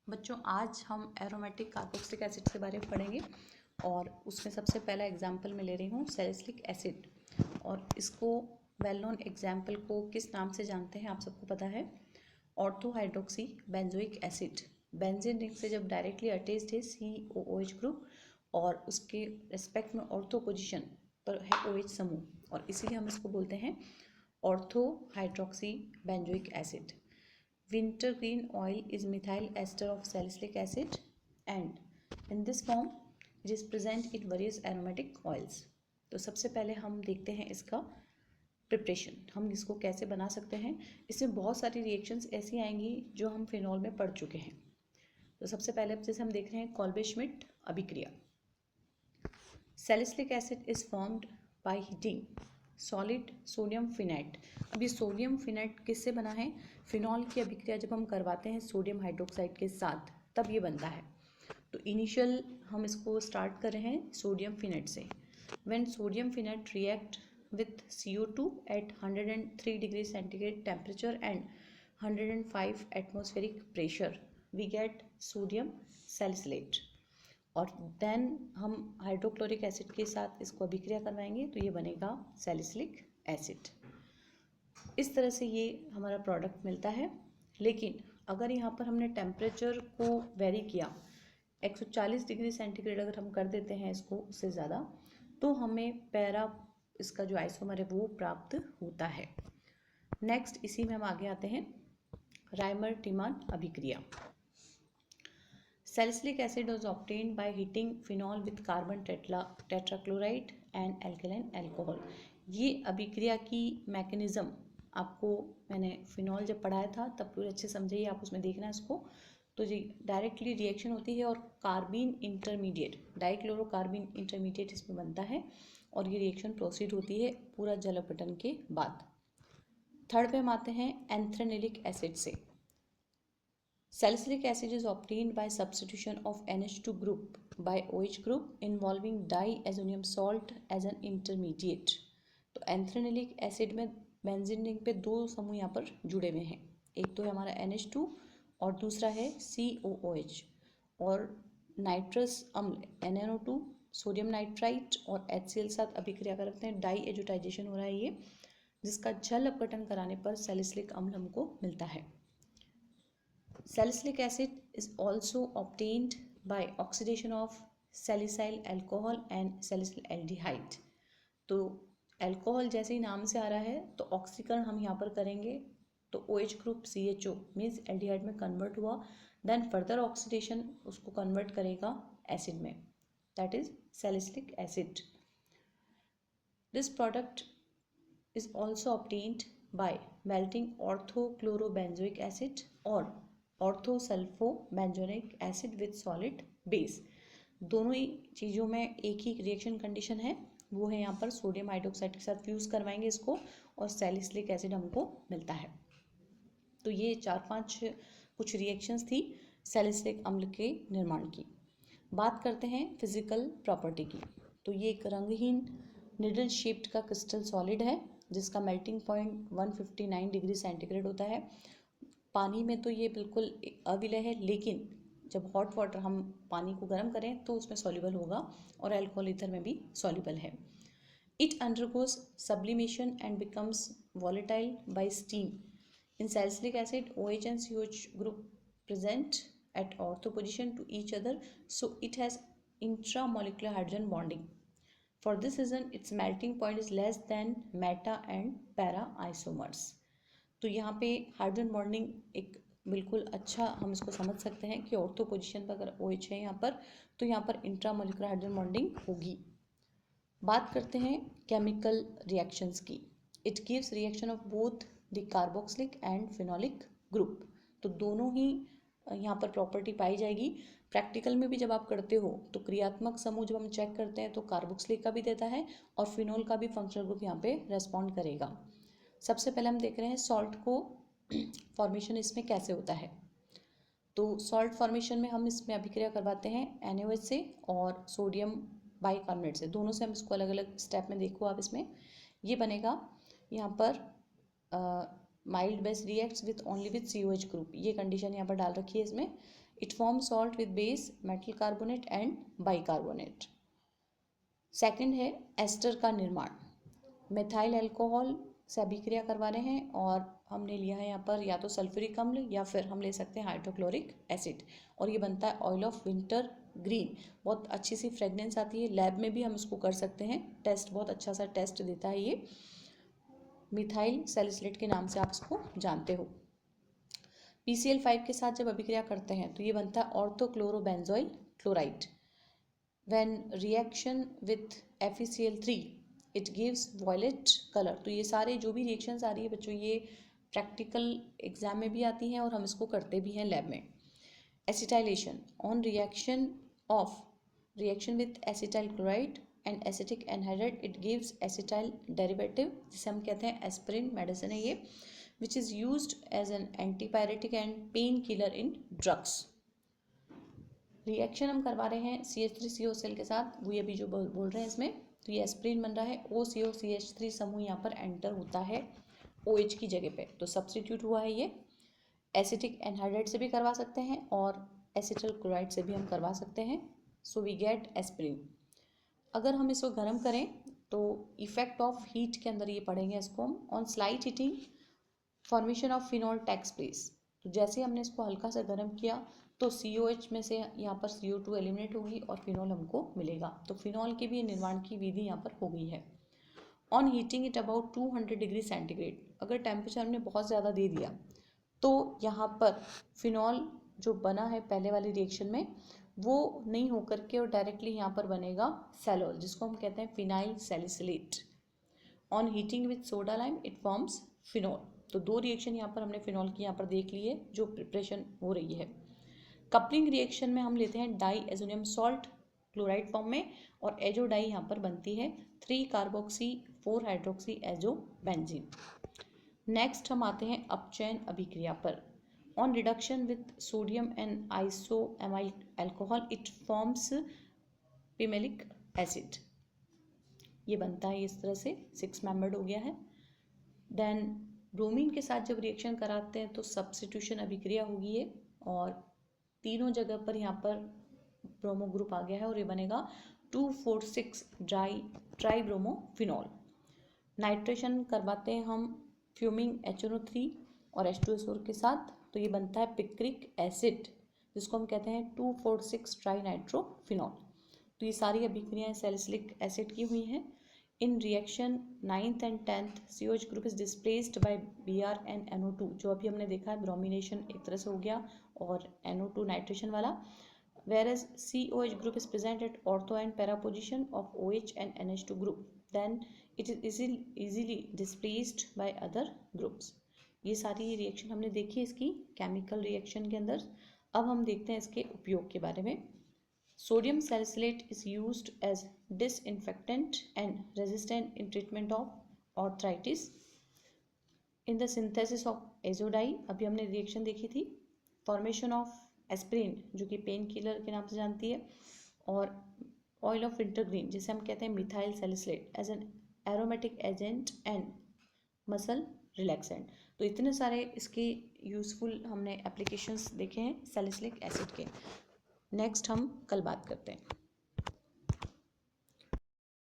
बच्चों आज हम एरोमेटिक कार्बोक्सिलिक एसिड के बारे में पढ़ेंगे और उसमें सबसे पहला एग्जाम्पल मैं ले रही हूँ सैलिसिलिक एसिड। और इसको वेल नोन एग्जाम्पल को किस नाम से जानते हैं आप सबको पता है, ortho hydroxy benzoic acid. Benzene ring से जब डायरेक्टली अटैच्ड है COOH ग्रुप और उसके रेस्पेक्ट में ऑर्थो पोजिशन पर है OH समूह, और इसीलिए हम इसको बोलते हैं ortho hydroxy benzoic acid. Wintergreen oil is methyl ester of salicylic acid, and in this form it is present in various aromatic oils. तो सबसे पहले हम देखते हैं इसका प्रिपरेशन, हम इसको कैसे बना सकते हैं। इसमें बहुत सारी रिएक्शंस ऐसी आएंगी जो हम फिनॉल में पढ़ चुके हैं। तो सबसे पहले जैसे हम देख रहे हैं कॉल्बे श्मिट अभिक्रिया। Salicylic acid is formed by heating solid sodium finite. अब ये सोडियम फिनाइट किससे बना है? फिनॉल की अभिक्रिया जब हम करवाते हैं सोडियम हाइड्रोक्साइड के साथ तब ये बनता है। तो इनिशियल हम इसको स्टार्ट कर रहे हैं सोडियम फिनाइट से। When sodium phenate react with CO2 at 103 degree centigrade temperature and 105 atmospheric pressure we get sodium salicylate. और देन हम हाइड्रोक्लोरिक एसिड के साथ इसको अभिक्रिया करवाएंगे तो ये बनेगा सैलिसिलिक एसिड। इस तरह से ये हमारा प्रोडक्ट मिलता है। लेकिन अगर यहाँ पर हमने टेम्परेचर को वेरी किया, 140 डिग्री सेंटीग्रेड अगर हम कर देते हैं इसको उससे ज़्यादा, तो हमें पैरा इसका जो आइसोमर है वो प्राप्त होता है। नेक्स्ट इसी में हम आगे आते हैं राइमर टीमान अभिक्रिया। Salicylic acid was obtained by heating phenol with carbon tetrachloride and alkaline alcohol। ये अभिक्रिया की मैकेनिज्म आपको मैंने फिनॉल जब पढ़ाया था तब पूरे अच्छे समझिए, आप उसमें देखना इसको। तो जी डायरेक्टली रिएक्शन होती है और कार्बिन इंटरमीडिएट डाइक्लोरोकार्बिन इंटरमीडिएट इसमें बनता है और ये रिएक्शन प्रोसीड होती है पूरा जल अपघटन के बाद। थर्ड पे हम आते हैं एंथ्रेनिलिक एसिड से। Salicylic acid is obtained by substitution of NH2 group by OH group involving diazonium salt as an intermediate। तो एंथ्रेनिलिक एसिड में बेंजीन रिंग पे दो समूह यहाँ पर जुड़े हुए हैं, एक तो है हमारा NH2 और दूसरा है COOH। और नाइट्रस अम्ल NNO2 सोडियम नाइट्राइट और HCl साथ अभिक्रिया करते हैं, डाई एजोटाइजेशन हो रहा है ये, जिसका जल अपघटन कराने पर सैलिसिलिक अम्ल हमको मिलता है। Salicylic acid is also obtained by oxidation of salicyl alcohol and salicyl aldehyde। तो अल्कोहल जैसे ही नाम से आ रहा है तो ऑक्सीकरण हम यहाँ पर करेंगे, तो OH group CHO means aldehyde में कन्वर्ट हुआ, देन फर्दर ऑक्सीडेशन उसको कन्वर्ट करेगा एसिड में, that is salicylic acid. This product is also obtained by melting orthochlorobenzoic acid और orthosulfobenzoic acid with solid base. दोनों ही चीज़ों में एक ही रिएक्शन कंडीशन है, वो है यहाँ पर सोडियम हाइड्रोक्साइड के साथ फ्यूज़ करवाएंगे इसको और सैलिसिलिक एसिड हमको मिलता है। तो ये 4-5 कुछ रिएक्शंस थी सैलिसिलिक अम्ल के निर्माण की। बात करते हैं फिजिकल प्रॉपर्टी की। तो ये एक रंगहीन निडल शेप्ड का क्रिस्टल सॉलिड है जिसका मेल्टिंग पॉइंट 159 डिग्री सेंटीग्रेड होता है। पानी में तो ये बिल्कुल अविलय है, लेकिन जब हॉट वाटर हम पानी को गर्म करें तो उसमें सॉल्युबल होगा और अल्कोहल ईथर में भी सॉल्युबल है। It undergoes sublimation and becomes volatile bye steam. In salicylic acid OH and COH group present at ortho position to each other, so it has intramolecular hydrogen bonding. For this reason its melting point is less than meta and para isomers। तो यहाँ पे hydrogen bonding एक बिल्कुल अच्छा हम इसको समझ सकते हैं कि ऑर्थो पोजीशन पर अगर OH है यहाँ पर तो यहाँ पर इंट्रामोलिकुलर हाइड्रोजन बॉन्डिंग होगी। बात करते हैं केमिकल रिएक्शंस की। It gives reaction of both the carboxylic and phenolic group. तो दोनों ही यहाँ पर प्रॉपर्टी पाई जाएगी। प्रैक्टिकल में भी जब आप करते हो तो क्रियात्मक समूह जब हम चेक करते हैं तो कार्बोक्सिलिक का भी देता है और फिनोल का भी फंक्शनल ग्रुप यहाँ पे रेस्पॉन्ड करेगा। सबसे पहले हम देख रहे हैं सॉल्ट को फॉर्मेशन इसमें कैसे होता है। तो सॉल्ट फॉर्मेशन में हम इसमें अभिक्रिया करवाते हैं NaOH से और सोडियम बाइकार्बोनेट से, दोनों से हम इसको अलग अलग स्टेप में देखो आप। इसमें ये बनेगा यहाँ पर mild base reacts with only with COH group, ये कंडीशन यहाँ पर डाल रखी है इसमें. It form salt with base metal carbonate and bicarbonate. Second है एस्टर का निर्माण. मिथाइल अल्कोहल से अभिक्रिया करवा रहे हैं और हमने लिया है यहाँ पर या तो सल्फ्यूरिक अम्ल या फिर हम ले सकते हैं हाइड्रोक्लोरिक एसिड, और ये बनता है ऑयल ऑफ विंटर ग्रीन. बहुत अच्छी सी फ्रेगनेंस आती है, लैब में भी हम इसको कर सकते हैं टेस्ट, बहुत अच्छा सा टेस्ट देता है ये. मिथाइल सैलिसिलेट के नाम से आप इसको जानते हो. PCl5 के साथ जब अभिक्रिया करते हैं तो ये बनता है orthochlorobenzoyl chloride. When reaction with FeCl3 it gives violet colour. तो ये सारे जो भी रिएक्शंस आ रही है बच्चों, ये प्रैक्टिकल एग्जाम में भी आती हैं और हम इसको करते भी हैं लैब में. Acetylation on reaction with acetyl chloride and acetic anhydride it gives acetyl derivative, जिसे हम कहते हैं एस्पिरिन. मेडिसिन है ये, which is used as an antipyretic and pain killer in drugs. Reaction हम करवा रहे हैं CH3COCl के साथ, वो ये अभी जो बोल रहे हैं इसमें, तो ये एस्पिरिन बन रहा है. OCOCH3 समूह यहाँ पर एंटर होता है OH की जगह पे, तो सब्सटीट्यूट हुआ है ये. एसिटिक एनहाइड्राइड से भी करवा सकते हैं और एसिटल क्लोराइड से भी हम करवा सकते हैं. So we get aspirin. अगर हम इसको गर्म करें तो इफेक्ट ऑफ हीट के अंदर ये पढ़ेंगे इसको हम. On slight heating formation of phenol takes place. तो जैसे हमने इसको हल्का सा गर्म किया तो COH में से यहाँ पर CO2 एलिमिनेट होगी और फिनॉल हमको मिलेगा. तो फिनॉल के भी निर्माण की विधि यहाँ पर हो गई है. On heating it about 200 degree centigrade. अगर टेम्परेचर हमने बहुत ज़्यादा दे दिया तो यहाँ पर फिनॉल जो बना है पहले वाली रिएक्शन में वो नहीं होकर के और डायरेक्टली यहाँ पर बनेगा सेलोल, जिसको हम कहते हैं phenyl salicylate. On heating with soda lime it forms phenol. तो दो रिएक्शन यहाँ पर हमने फिनॉल की यहाँ पर देख ली है जो प्रिपरेशन हो रही है. कपलिंग रिएक्शन में हम लेते हैं diazonium salt chloride form में, और एजो डाई यहाँ पर बनती है 3 carboxy 4 hydroxy azo benzene. Next हम आते हैं अपचयन अभिक्रिया पर. On reduction with sodium and isoamyl alcohol it forms pimelic acid. ये बनता है इस तरह से, 6 मेंबर्ड हो गया है. देन ब्रोमीन के साथ जब रिएक्शन कराते हैं तो सब्स्टिट्यूशन अभिक्रिया होगी है और तीनों जगह पर यहाँ पर ब्रोमो ग्रुप आ गया है और ये बनेगा 2,4,6 ट्राईब्रोमोफिनॉल. नाइट्रेशन करवाते हैं हम फ्यूमिंग HNO3 और H2SO के साथ, तो ये बनता है पिक्रिक एसिड, जिसको हम कहते हैं 2,4,6 ट्राईनाइट्रोफिनॉल. तो ये सारी अभिक्रियाएं सैलिसिलिक एसिड की हुई हैं. इन reaction 9th and 10th COH group is displaced by Br and NO2. जो अभी हमने देखा है ब्रोमिनेशन एक तरह से हो गया और NO2 नाइट्रेशन वाला. whereas COH group is present at ortho and para position of OH and NH2 group, then it is easily displaced by other groups. ये सारी रिएक्शन हमने देखी इसकी केमिकल रिएक्शन के अंदर. अब हम देखते हैं इसके उपयोग के बारे में. Sodium salicylate is used as disinfectant and resistant in treatment of arthritis. In the synthesis of azodie, अभी हमने रिएक्शन देखी थी. फॉर्मेशन ऑफ एस्पिरिन जो कि पेन किलर के नाम से जानती है, और ऑयल ऑफ विंटरग्रीन जिसे हम कहते हैं methyl salicylate as an aromatic agent and muscle relaxant. तो इतने सारे इसके यूजफुल हमने एप्लीकेशंस देखे हैं सैलिसिलिक एसिड के. नेक्स्ट हम कल बात करते हैं.